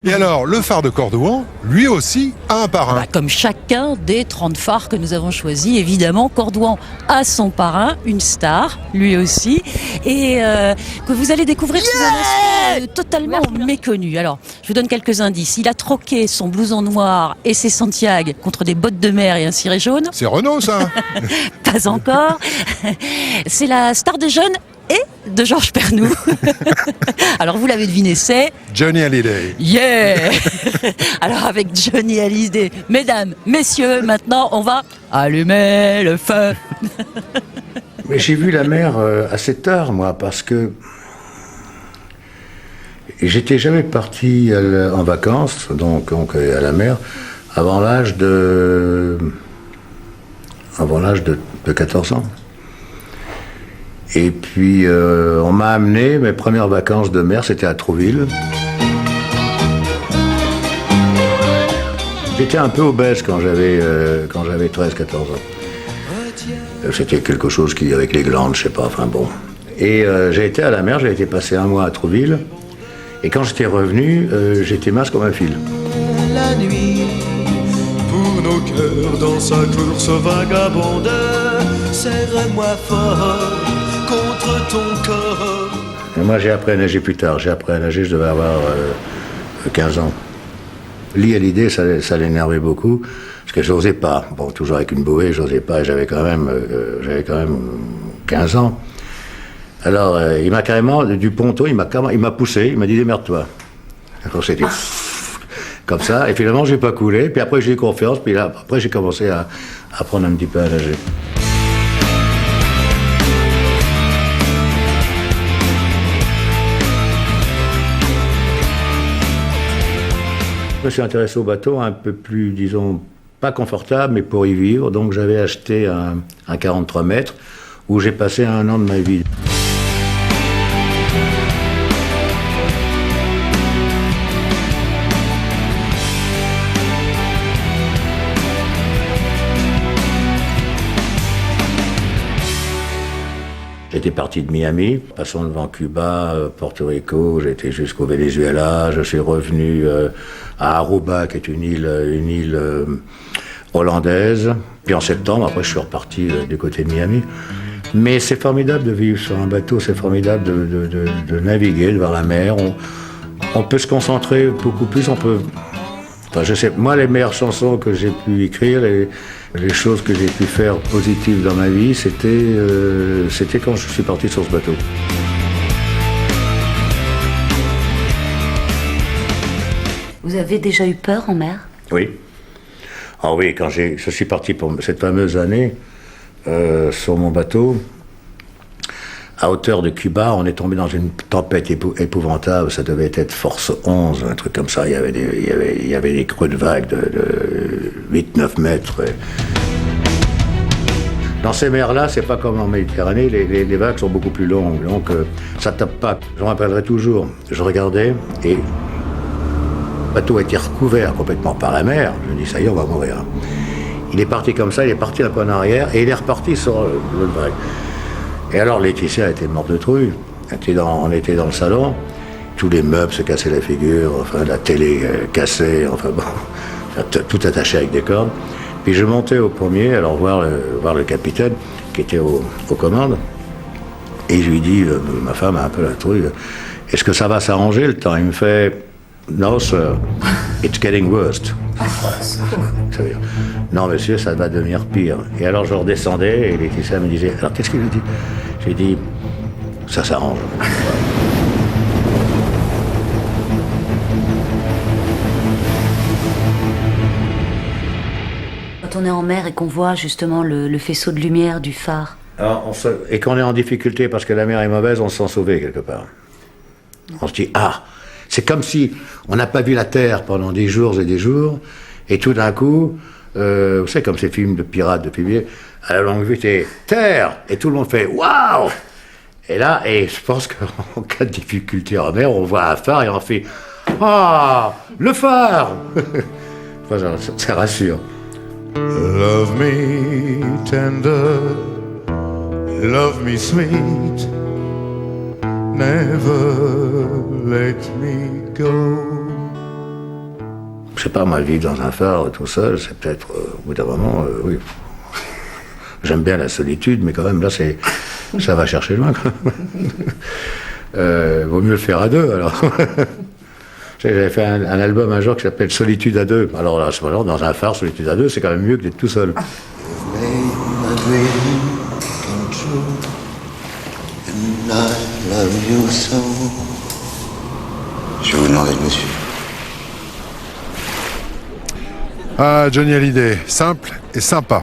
Et alors, le phare de Cordouan, lui aussi, a un parrain. Comme chacun des 30 phares que nous avons choisis, évidemment, Cordouan a son parrain, une star, lui aussi, et que vous allez découvrir sous un aspect totalement méconnu. Alors, je vous donne quelques indices. Il a troqué son blouson noir et ses Santiago contre des bottes de mer et un ciré jaune. C'est Renault, ça. Pas encore. C'est la star des jeunes et de Georges Pernou. Alors vous l'avez deviné, c'est Johnny Hallyday. Yeah. Alors avec Johnny Hallyday, mesdames, messieurs, maintenant on va allumer le feu. Mais j'ai vu la mer assez tard, moi, parce que j'étais jamais parti en vacances, donc à la mer, avant l'âge de 14 ans. Et puis, on m'a amené, mes premières vacances de mer, c'était à Trouville. J'étais un peu obèse quand j'avais 13-14 ans. C'était quelque chose qui, avec les glandes, je sais pas, enfin bon. Et j'ai été à la mer, j'ai été passer un mois à Trouville. Et quand j'étais revenu, j'étais mince comme un fil. La nuit, pour nos cœurs dans sa course vagabonde, serre-moi fort contre ton corps. Et moi, j'ai appris à nager plus tard. J'ai appris à nager, je devais avoir 15 ans. Lee Hallyday, ça l'énervait beaucoup, parce que j'osais pas. Bon, toujours avec une bouée, j'osais pas, et j'avais quand même 15 ans. Alors, il m'a carrément, du ponton, il m'a poussé, il m'a dit démerde-toi. Alors, c'était comme ça, et finalement, j'ai pas coulé, puis après, j'ai eu confiance, puis là, après, j'ai commencé à apprendre un petit peu à nager. Je me suis intéressé au bateau un peu plus, disons, pas confortable, mais pour y vivre. Donc j'avais acheté un 43 mètres où j'ai passé 1 an de ma vie. J'étais parti de Miami, passant devant Cuba, Porto Rico, j'étais jusqu'au Venezuela, je suis revenu à Aruba, qui est une île hollandaise. Puis en septembre, après, je suis reparti du côté de Miami. Mais c'est formidable de vivre sur un bateau, c'est formidable de naviguer, de voir la mer. On peut se concentrer beaucoup plus, Enfin, je sais, moi, les meilleures chansons que j'ai pu écrire, les choses que j'ai pu faire positives dans ma vie, c'était quand je suis parti sur ce bateau. Vous avez déjà eu peur en mer ? Oui. Ah oui, quand je suis parti pour cette fameuse année sur mon bateau, à hauteur de Cuba, on est tombé dans une tempête épouvantable. Ça devait être force 11, un truc comme ça. Il y avait des creux de vagues de 8-9 mètres. Dans ces mers-là, c'est pas comme en Méditerranée, les vagues sont beaucoup plus longues, donc ça tape pas. Je me rappellerai toujours, je regardais et le bateau a été recouvert complètement par la mer. Je me dis, ça y est, on va mourir. Il est parti comme ça, il est parti un peu en arrière et il est reparti sur l'autre vague. Et alors Laetitia était morte de trouille. On était dans le salon, tous les meubles se cassaient la figure, enfin la télé cassée, enfin bon, tout attaché avec des cordes. Puis je montais au premier, alors voir le capitaine qui était aux commandes. Et je lui dis, ma femme a un peu la trouille, est-ce que ça va s'arranger le temps ? Il me fait, no sir, it's getting worse. Ça veut dire, non monsieur, ça va devenir pire. Et alors je redescendais et Laetitia me disait, alors qu'est-ce qu'il lui dit ? J'ai dit, ça s'arrange. Quand on est en mer et qu'on voit justement le faisceau de lumière du phare. Alors, et qu'on est en difficulté parce que la mer est mauvaise, on se sent sauvé quelque part. On se dit, c'est comme si on n'a pas vu la terre pendant des jours et des jours, et tout d'un coup, vous savez, comme ces films de pirates de Pivier, à la longue vue, c'est terre, et tout le monde fait waouh. Et là, je pense qu'en cas de difficulté en mer, on voit un phare et on fait le phare. Enfin, ça rassure. Love me tender, love me sweet, never let me go. Je sais pas, moi, vivre dans un phare tout seul, c'est peut-être, au bout d'un moment, oui. J'aime bien la solitude, mais quand même, là, ça va chercher loin, quand même. Vaut mieux le faire à deux, alors. J'avais fait un album un jour qui s'appelle Solitude à deux. Alors là, à ce moment-là, dans un phare, Solitude à deux, c'est quand même mieux que d'être tout seul. Je vais vous demander de me suivre. Ah, Johnny Hallyday, simple et sympa.